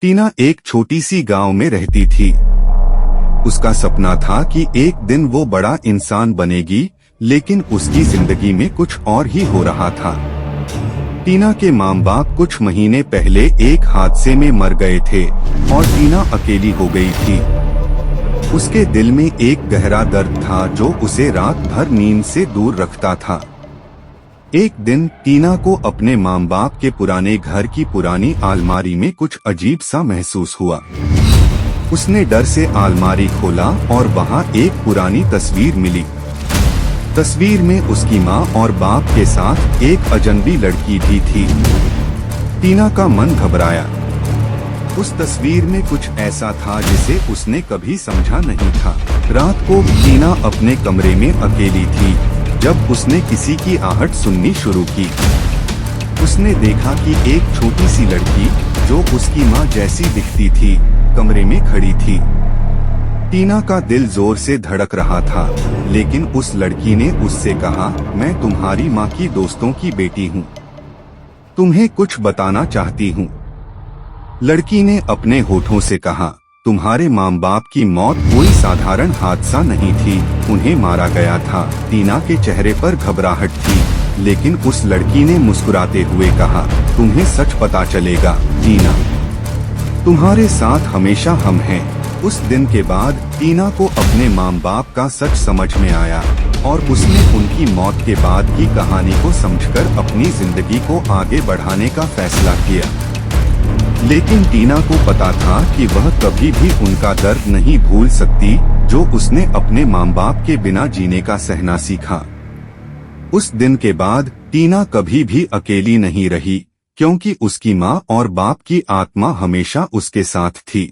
टीना एक छोटी सी गांव में रहती थी। उसका सपना था कि एक दिन वो बड़ा इंसान बनेगी, लेकिन उसकी जिंदगी में कुछ और ही हो रहा था। टीना के माँ बाप कुछ महीने पहले एक हादसे में मर गए थे और टीना अकेली हो गई थी। उसके दिल में एक गहरा दर्द था जो उसे रात भर नींद से दूर रखता था। एक दिन टीना को अपने माँ बाप के पुराने घर की पुरानी अलमारी में कुछ अजीब सा महसूस हुआ। उसने डर से अलमारी खोला और वहाँ एक पुरानी तस्वीर मिली। तस्वीर में उसकी माँ और बाप के साथ एक अजनबी लड़की भी थी। टीना का मन घबराया। उस तस्वीर में कुछ ऐसा था जिसे उसने कभी समझा नहीं था। रात को टीना अपने कमरे में अकेली थी जब उसने किसी की आहट सुननी शुरू की। उसने देखा कि एक छोटी सी लड़की जो उसकी माँ जैसी दिखती थी कमरे में खड़ी थी। टीना का दिल जोर से धड़क रहा था, लेकिन उस लड़की ने उससे कहा, मैं तुम्हारी माँ की दोस्तों की बेटी हूँ, तुम्हें कुछ बताना चाहती हूँ। लड़की ने अपने होठों से कहा, तुम्हारे माँ बाप की मौत कोई साधारण हादसा नहीं थी, उन्हें मारा गया था। टीना के चेहरे पर घबराहट थी, लेकिन उस लड़की ने मुस्कुराते हुए कहा, तुम्हें सच पता चलेगा टीना, तुम्हारे साथ हमेशा हम हैं। उस दिन के बाद टीना को अपने माँ बाप का सच समझ में आया और उसने उनकी मौत के बाद की कहानी को समझकर अपनी जिंदगी को आगे बढ़ाने का फैसला किया। लेकिन टीना को पता था कि वह कभी भी उनका दर्द नहीं भूल सकती जो उसने अपने माँ बाप के बिना जीने का सहना सीखा। उस दिन के बाद टीना कभी भी अकेली नहीं रही, क्योंकि उसकी माँ और बाप की आत्मा हमेशा उसके साथ थी।